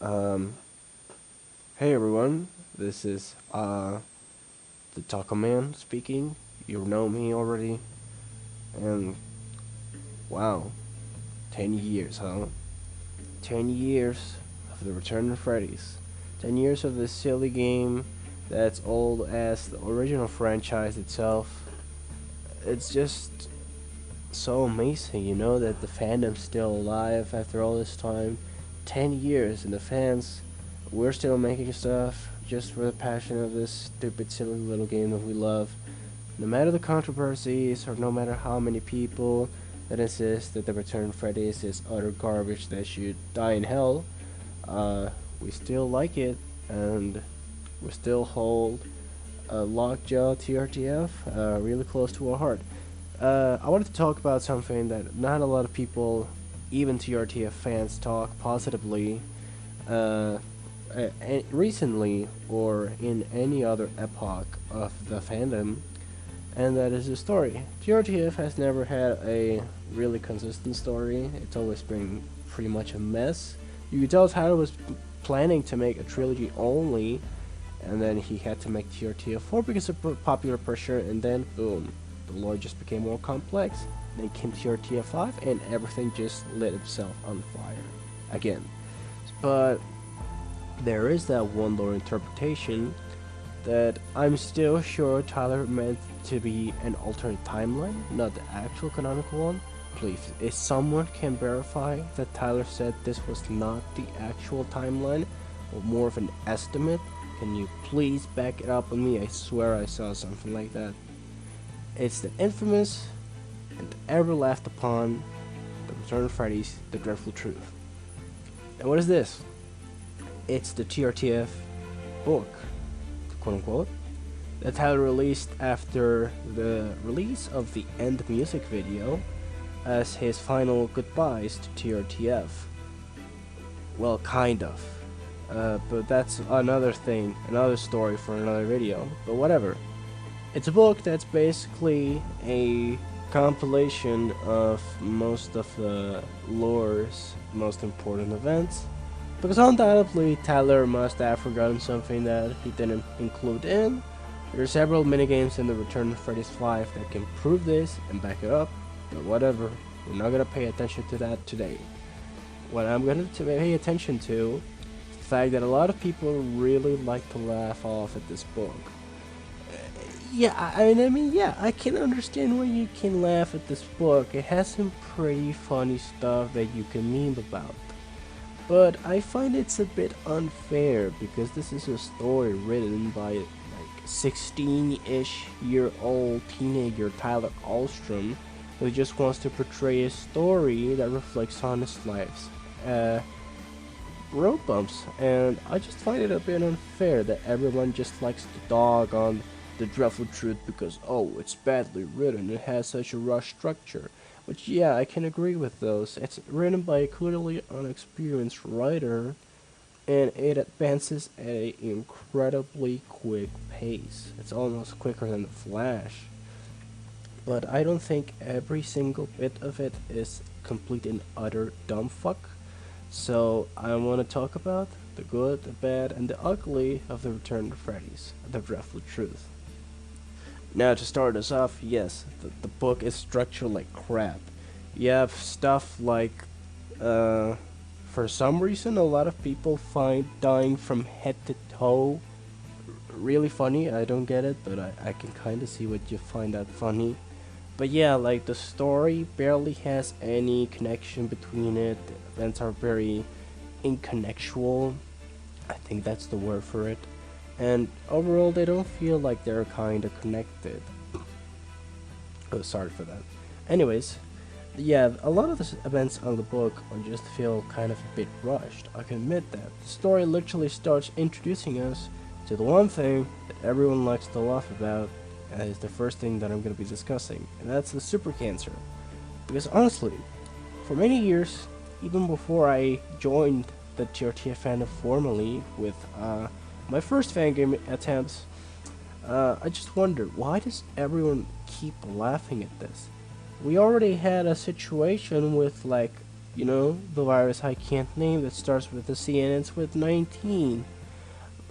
Um, hey everyone, this is the tacoman speaking. You know me already, and wow, 10 years, huh? 10 years of the Return of Freddy's. 10 years of this silly game that's old as the original franchise itself. It's just so amazing, that the fandom's still alive after all this time. 10 years, and the fans, we're still making stuff just for the passion of this stupid, silly little game that we love. No matter the controversies, or no matter how many people that insist that the Return of Freddy's is utter garbage that should die in hell, we still like it, and we still hold Lockjaw TRTF really close to our heart. I wanted to talk about something that not a lot of people, even TRTF fans, talk positively recently or in any other epoch of the fandom, and that is the story. TRTF has never had a really consistent story. It's always been pretty much a mess. You could tell Tyler was planning to make a trilogy only, and then he had to make TRTF 4 because of popular pressure, and then boom, the lore just became more complex. Then came TRTF 5, and everything just lit itself on fire again. But there is that one lore interpretation that I'm still sure Tyler meant to be an alternate timeline, not the actual canonical one. Please, if someone can verify that Tyler said this was not the actual timeline, or more of an estimate, can you please back it up on me? I swear I saw something like that. It's the infamous and ever laughed upon The Return of Freddy's, The Dreadful Truth. And what is this? It's the TRTF book, quote unquote, that Tyler released after the release of the end music video as his final goodbyes to TRTF. Well, kind of. But that's another thing, another story for another video, but whatever. It's a book that's basically a compilation of most of the lore's most important events, because undoubtedly Tyler must have forgotten something that he didn't include in. There are several minigames in the Return of Freddy's 5 that can prove this and back it up, but whatever, we're not gonna pay attention to that today. What I'm gonna pay attention to is the fact that a lot of people really like to laugh off at this book. Yeah, I can understand why you can laugh at this book. It has some pretty funny stuff that you can meme about. But I find it's a bit unfair because this is a story written by like 16-ish year old teenager Tyler Alstrom, who just wants to portray a story that reflects on his life's road bumps. And I just find it a bit unfair that everyone just likes to dog on The Dreadful Truth because, oh, it's badly written, it has such a rushed structure. Which, yeah, I can agree with those. It's written by a clearly unexperienced writer, and it advances at an incredibly quick pace. It's almost quicker than the Flash. But I don't think every single bit of it is complete and utter dumbfuck. So I want to talk about the good, the bad, and the ugly of The Return of Freddy's, The Dreadful Truth. Now, to start us off, yes, the book is structured like crap. You have stuff like, for some reason, a lot of people find dying from head to toe really funny. I don't get it, but I can kind of see what you find that funny. But yeah, like, the story barely has any connection between it. The events are very inconnectual. I think that's the word for it. And overall, they don't feel like they're kind of connected. Oh, sorry for that. Anyways, yeah, a lot of the events on the book just feel kind of a bit rushed. I can admit that. The story literally starts introducing us to the one thing that everyone likes to laugh about, and is the first thing that I'm going to be discussing, and that's the super cancer. Because honestly, for many years, even before I joined the TRTF fandom formally with my first fangame attempts, I just wondered, why does everyone keep laughing at this? We already had a situation with, like, You know, the virus I can't name that starts with a C and ends with 19.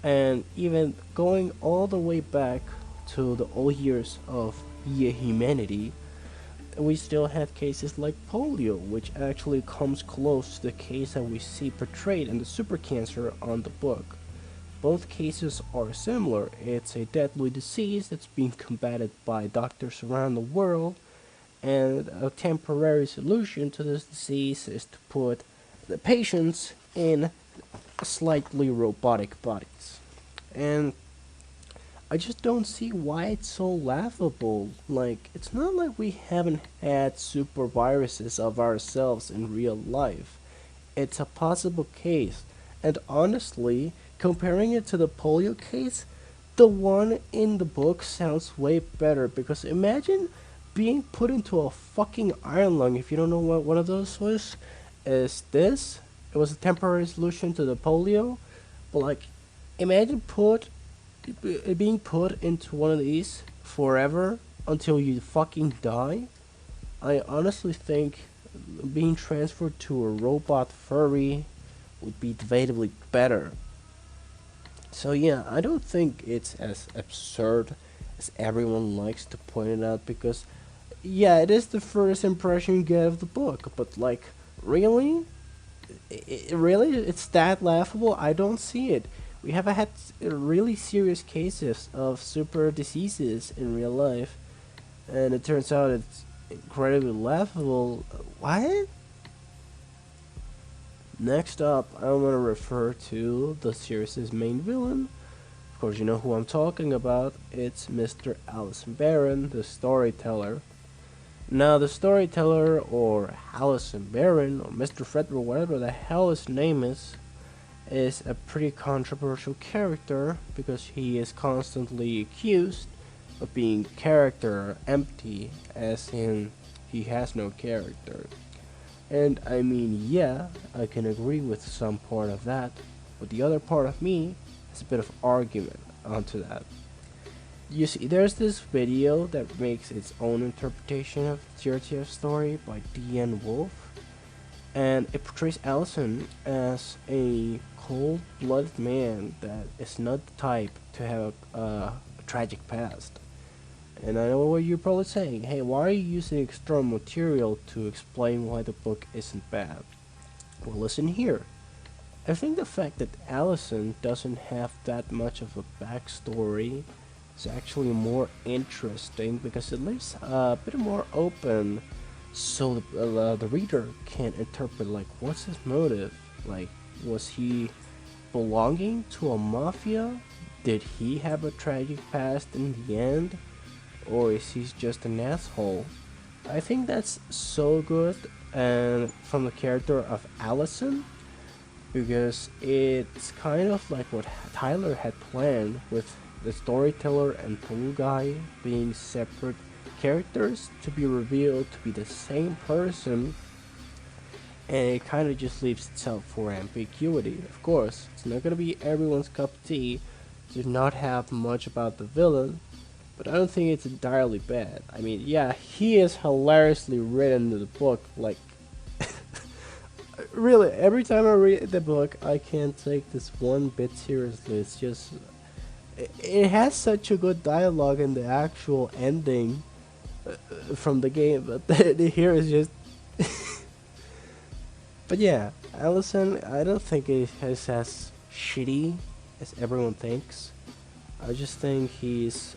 And even going all the way back to the old years of humanity, we still had cases like polio, which actually comes close to the case that we see portrayed in the super cancer on the book. Both cases are similar. It's a deadly disease that's being combated by doctors around the world, and a temporary solution to this disease is to put the patients in slightly robotic bodies. And I just don't see why it's so laughable. Like, it's not like we haven't had super viruses of ourselves in real life. It's a possible case. And honestly, comparing it to the polio case, the one in the book sounds way better, because imagine being put into a fucking iron lung. If you don't know what one of those was, is this. It was a temporary solution to the polio, but like, imagine being put into one of these forever until you fucking die. I honestly think being transferred to a robot furry would be debatably better. So yeah, I don't think it's as absurd as everyone likes to point it out, because yeah, it is the first impression you get of the book, but like, really? Really? It's that laughable? I don't see it. We have had really serious cases of super diseases in real life, and it turns out it's incredibly laughable. What? Next up, I'm gonna refer to the series' main villain. Of course, you know who I'm talking about. It's Mr. Alison Baron, the storyteller. Now, the storyteller, or Alison Baron, or Mr. Frederick, whatever the hell his name is a pretty controversial character, because he is constantly accused of being character empty, as in he has no character. And I mean, yeah, I can agree with some part of that, but the other part of me has a bit of argument onto that. You see, there's this video that makes its own interpretation of the TRTF story by D.N. Wolf, and it portrays Alison as a cold-blooded man that is not the type to have a tragic past. And I know what you're probably saying, hey, why are you using external material to explain why the book isn't bad? Well, listen here. I think the fact that Alison doesn't have that much of a backstory is actually more interesting, because it leaves a bit more open, so the reader can interpret, like, what's his motive? Like, was he belonging to a mafia? Did he have a tragic past in the end? Or is he just an asshole? I think that's so good, and from the character of Alison, because it's kind of like what Tyler had planned, with the storyteller and pool guy being separate characters to be revealed to be the same person, and it kind of just leaves itself for ambiguity. Of course, it's not gonna be everyone's cup of tea to not have much about the villain, but I don't think it's entirely bad. I mean, yeah, he is hilariously written in the book. Like, really, every time I read the book, I can't take this one bit seriously. It's just, it has such a good dialogue in the actual ending from the game, but here is just. But yeah, Alison, I don't think it is as shitty as everyone thinks. I just think he's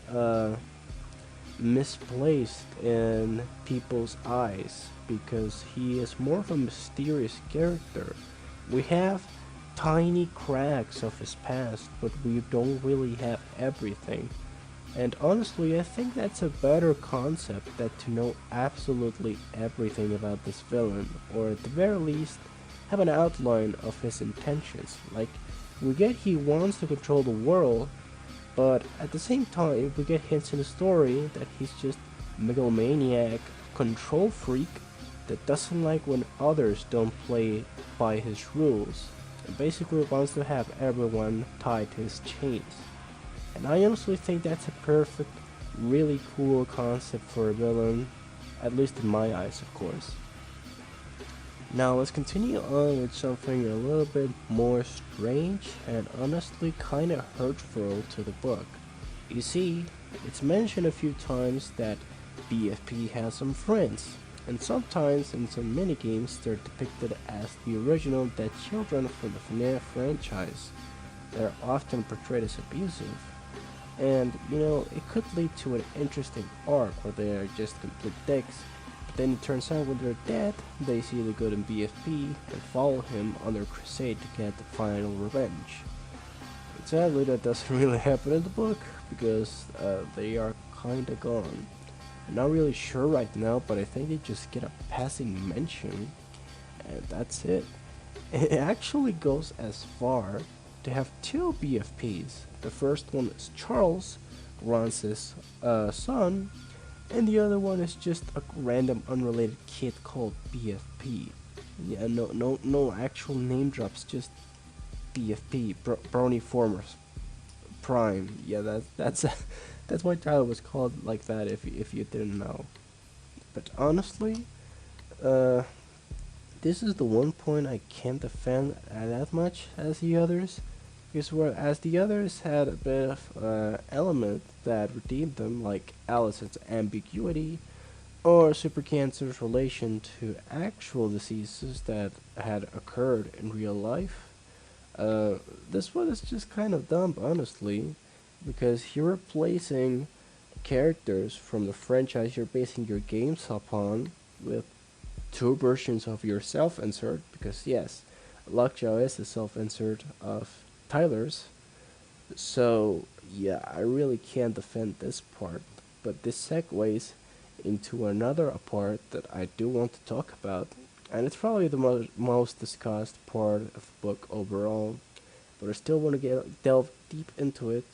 misplaced in people's eyes, because he is more of a mysterious character. We have tiny cracks of his past, but we don't really have everything. And honestly, I think that's a better concept than to know absolutely everything about this villain, or at the very least, have an outline of his intentions. Like, we get he wants to control the world, but at the same time, we get hints in the story that he's just megalomaniac, control freak that doesn't like when others don't play by his rules, and basically wants to have everyone tied to his chains. And I honestly think that's a perfect, really cool concept for a villain, at least in my eyes, of course. Now let's continue on with something a little bit more strange and honestly kinda hurtful to the book. You see, it's mentioned a few times that BFP has some friends, and sometimes in some minigames they're depicted as the original dead children from the FNAF franchise. They're often portrayed as abusive, and it could lead to an interesting arc where they are just complete dicks. But then it turns out when they're dead, they see the good in BFP and follow him on their crusade to get the final revenge. But sadly, that doesn't really happen in the book because they are kinda gone. I'm not really sure right now, but I think they just get a passing mention, and that's it. It actually goes as far to have two BFPs. The first one is Charles, Ron's son, and the other one is just a random unrelated kid called BFP. Yeah, no actual name drops, just BFP, Brony Formers Prime. Yeah, that's that's why Tyler was called like that. If you didn't know, but honestly, uh, this is the one point I can't defend that much as the others, because whereas the others had a bit of element that redeemed them, like Alison's ambiguity or Super Cancer's relation to actual diseases that had occurred in real life. This one is just kind of dumb, honestly, because you're replacing characters from the franchise you're basing your games upon with two versions of your self-insert, because yes, Lockjaw is a self-insert of Tyler's. So yeah, I really can't defend this part, but this segues into another part that I do want to talk about, and it's probably the most discussed part of the book overall. But I still want to delve deep into it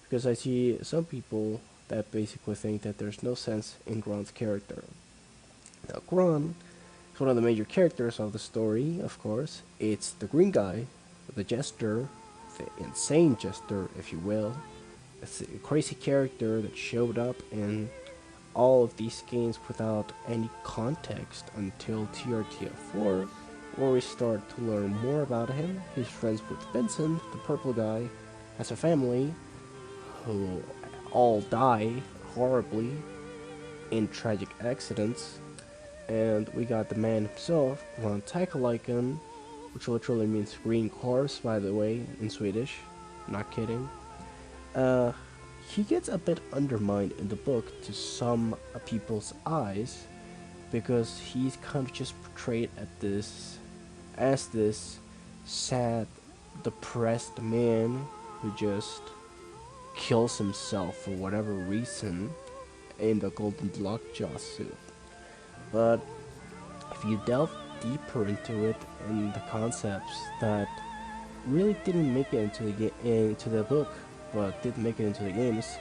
because I see some people that basically think that there's no sense in Gron's character. Now, Gron is one of the major characters of the story, of course. It's the green guy, the jester, the insane jester, if you will. It's a crazy character that showed up in all of these games without any context until TRTF 4, where we start to learn more about him. He's friends with Vincent, the purple guy, has a family who all die horribly in tragic accidents, and we got the man himself, Gron Tacoman, which literally means green corpse, by the way, in Swedish. Not kidding. Uh, he gets a bit undermined in the book to some people's eyes because he's kind of just portrayed as this sad, depressed man who just kills himself for whatever reason in the golden lockjaw suit. But if you delve deeper into it and the concepts that really didn't make it into the book, but did make it into the games,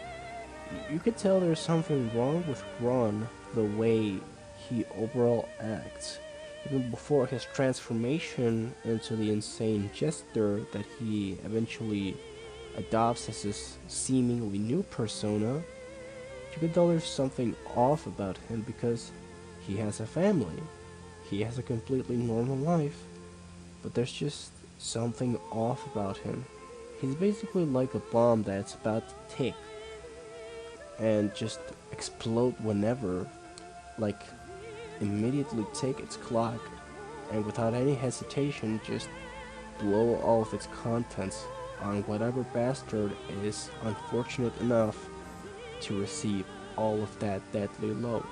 you could tell there's something wrong with Ron the way he overall acts. Even before his transformation into the insane jester that he eventually adopts as his seemingly new persona, you can tell there's something off about him because he has a family. He has a completely normal life, but there's just something off about him. He's basically like a bomb that's about to tick and just explode whenever, like immediately take its clock and without any hesitation just blow all of its contents on whatever bastard is unfortunate enough to receive all of that deadly load.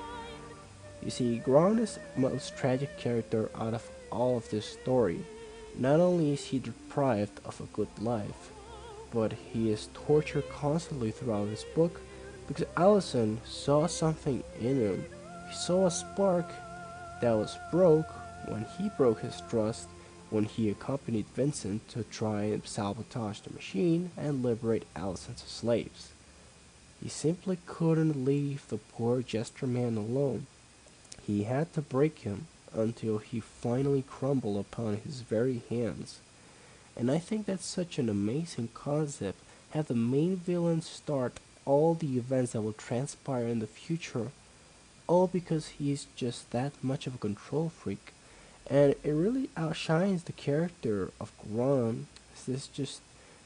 You see, Gron is the most tragic character out of all of this story. Not only is he deprived of a good life, but he is tortured constantly throughout this book because Alison saw something in him. He saw a spark that was broke when he broke his trust when he accompanied Vincent to try and sabotage the machine and liberate Alison's slaves. He simply couldn't leave the poor jester man alone. He had to break him until he finally crumbled upon his very hands. And I think that's such an amazing concept. Have the main villain start all the events that will transpire in the future, all because he's just that much of a control freak. And it really outshines the character of Gron as this just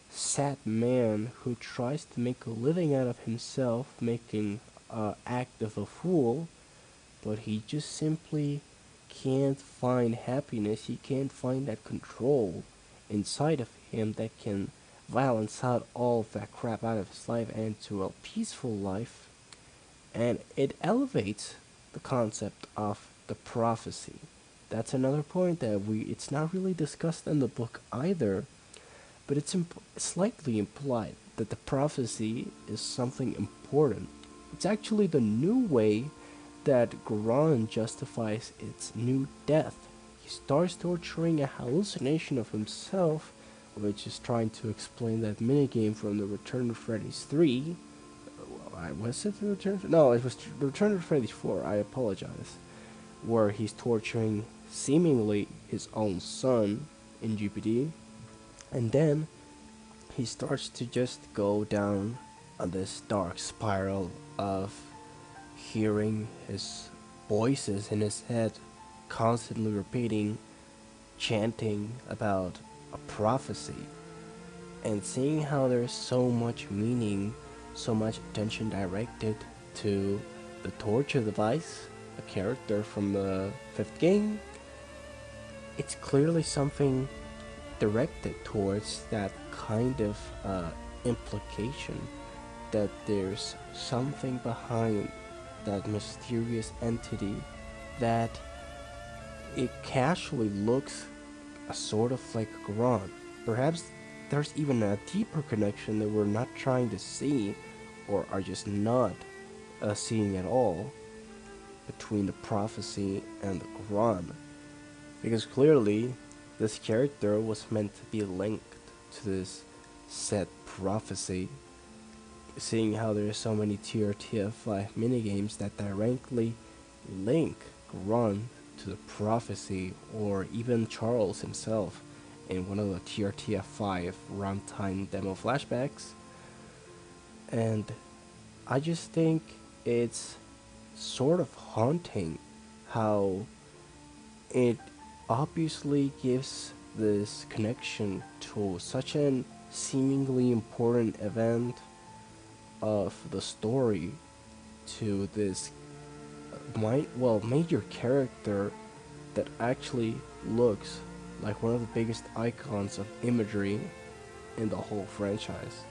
sad man who tries to make a living out of himself, making act of a fool, but he just simply can't find happiness. He can't find that control inside of him that can balance out all of that crap out of his life and to a peaceful life. And it elevates the concept of the prophecy. That's another point that it's not really discussed in the book either, but it's slightly implied that the prophecy is something important. It's actually the new way that Gron justifies its new death. He starts torturing a hallucination of himself, which is trying to explain that minigame from the Return of Freddy's 3. Was it the Return? No, it was the Return of Freddy's 4. I apologize. Where he's torturing seemingly his own son in GPD, and then he starts to just go down on this dark spiral of hearing his voices in his head constantly repeating, chanting about a prophecy, and seeing how there's so much meaning, so much attention directed to the torture device, a character from the 5th game. It's clearly something directed towards that kind of implication that there's something behind that mysterious entity that it casually looks a sort of like Gron. Perhaps there's even a deeper connection that we're not trying to see or are just not seeing at all between the prophecy and the Gron. Because clearly this character was meant to be linked to this said prophecy, seeing how there are so many TRTF 5 minigames that directly link Gron to the prophecy, or even Charles himself in one of the TRTF 5 runtime demo flashbacks. And I just think it's sort of haunting how it obviously gives this connection to such an seemingly important event of the story to this major character that actually looks like one of the biggest icons of imagery in the whole franchise.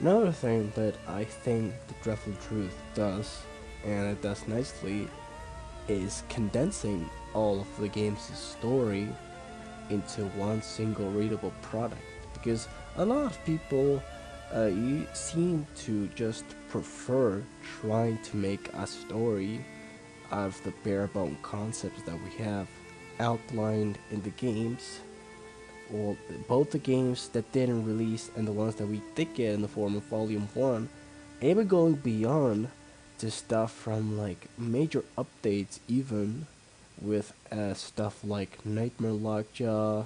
Another thing that I think the Dreadful Truth does, and it does nicely, is condensing all of the game's story into one single readable product. Because a lot of people you seem to just prefer trying to make a story out of the bare bone concepts that we have outlined in the games. Well, both the games that didn't release and the ones that we did get in the form of Volume 1, even going beyond to stuff from like major updates, even with stuff like Nightmare Lockjaw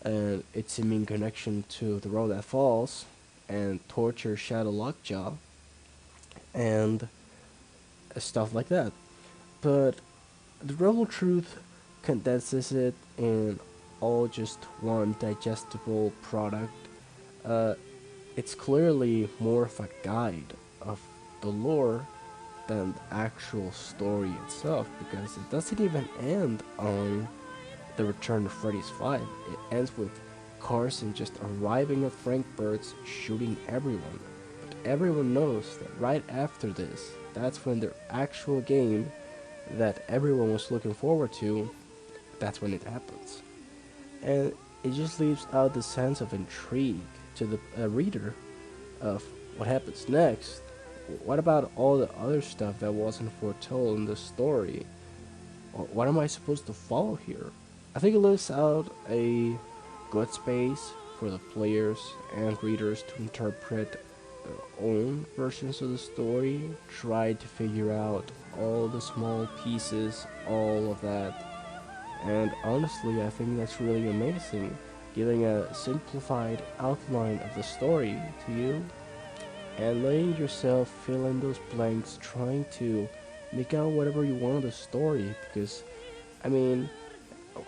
and its seeming connection to The Road That Falls and Torture Shadow Lockjaw and stuff like that. But the Rebel Truth condenses it in all just one digestible product. It's clearly more of a guide of the lore than the actual story itself, because it doesn't even end on the Return of Freddy's 5. It ends with Carson just arriving at Frankfurt's, shooting everyone. But everyone knows that right after this, that's when their actual game that everyone was looking forward to, that's when it happens. And it just leaves out the sense of intrigue to the reader of what happens next. What about all the other stuff that wasn't foretold in the story? What am I supposed to follow here? I think it leaves out a good space for the players and readers to interpret their own versions of the story, try to figure out all the small pieces, all of that. And honestly, I think that's really amazing, giving a simplified outline of the story to you and letting yourself fill in those blanks, trying to make out whatever you want of the story. Because, I mean,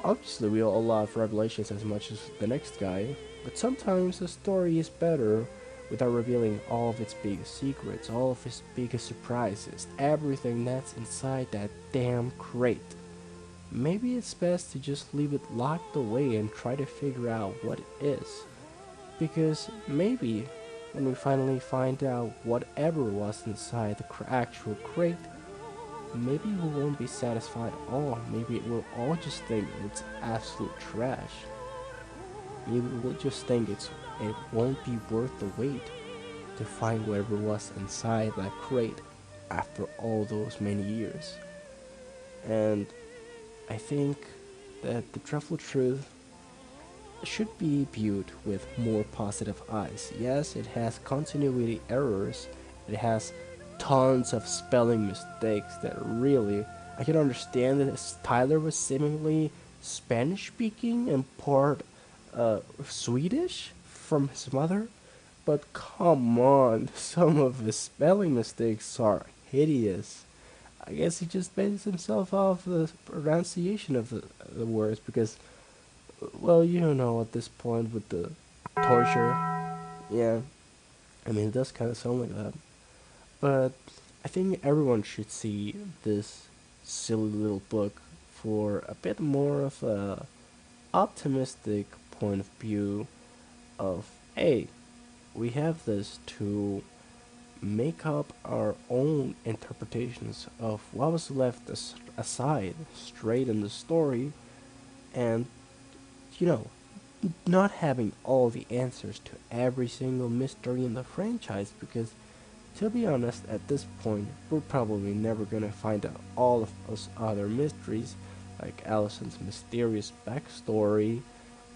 Obviously, we all love Revelations as much as the next guy, but sometimes a story is better without revealing all of its biggest secrets, all of its biggest surprises, everything that's inside that damn crate. Maybe it's best to just leave it locked away and try to figure out what it is. Because maybe when we finally find out whatever was inside the actual crate, maybe we won't be satisfied at all. Maybe we'll all just think it's absolute trash. Maybe we'll just think it won't be worth the wait to find whatever was inside that crate after all those many years. And I think that the Dreadful Truth should be viewed with more positive eyes. Yes, it has continuity errors, it has tons of spelling mistakes that really, I can understand that Tyler was seemingly Spanish speaking and part Swedish from his mother, but come on, some of his spelling mistakes are hideous. I guess he just based himself off the pronunciation of the words because, well, you don't know at this point with the torture. Yeah, I mean, it does kind of sound like that. But I think everyone should see this silly little book for a bit more of a optimistic point of view of, hey, we have this to make up our own interpretations of what was left aside straight in the story, and you know, not having all the answers to every single mystery in the franchise, because to be honest, at this point we're probably never gonna find out all of those other mysteries, like Alison's mysterious backstory,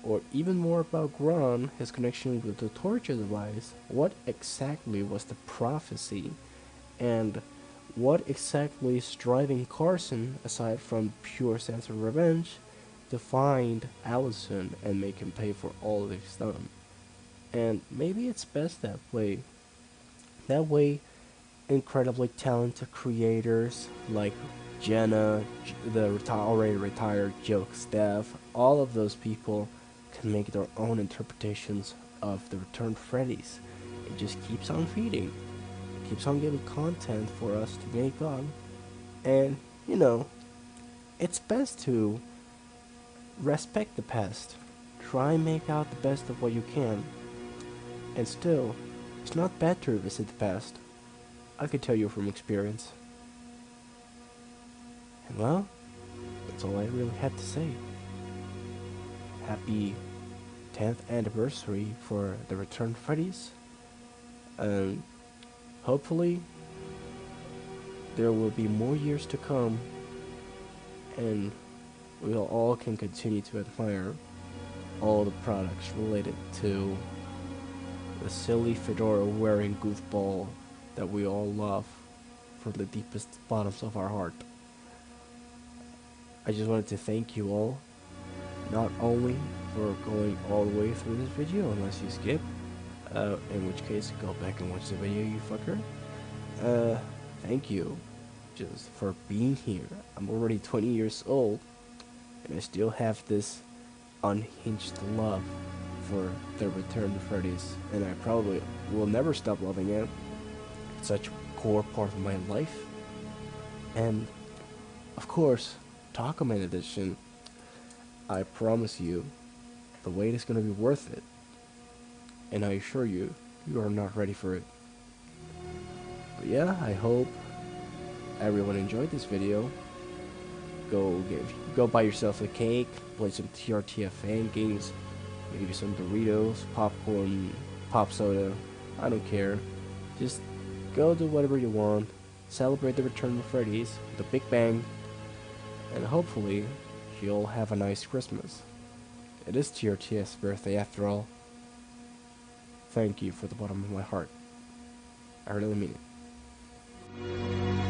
or even more about Gron, his connection with the torture device, what exactly was the prophecy, and what exactly is driving Carson, aside from pure sense of revenge, to find Alison and make him pay for all they've done. And maybe it's best that way. That way, incredibly talented creators like Jenna, the already retired Joke staff, all of those people can make their own interpretations of the Returned Freddy's. It just keeps on feeding, keeps on giving content for us to make on, and you know, it's best to respect the past, try and make out the best of what you can, and still, it's not bad to revisit the past. I could tell you from experience. And well, that's all I really had to say. Happy 10th anniversary for the Returned Freddy's. And hopefully there will be more years to come, and we all can continue to admire all the products related to the silly fedora wearing goofball that we all love from the deepest bottoms of our heart. I just wanted to thank you all, not only for going all the way through this video, unless you skip, in which case go back and watch the video, you fucker. Thank you just for being here. I'm already 20 years old, and I still have this unhinged love for the Return to Freddy's, and I probably will never stop loving it. It's such a core part of my life. And of course, Tacoman edition, I promise you, the wait is gonna be worth it. And I assure you, you are not ready for it. But yeah, I hope everyone enjoyed this video. Go buy yourself a cake, play some TRTF fan games, maybe some Doritos, popcorn, pop soda, I don't care. Just go do whatever you want, celebrate the Return of Freddy's with a big bang, and hopefully you'll have a nice Christmas. It is TRTF's birthday after all. Thank you from the bottom of my heart. I really mean it.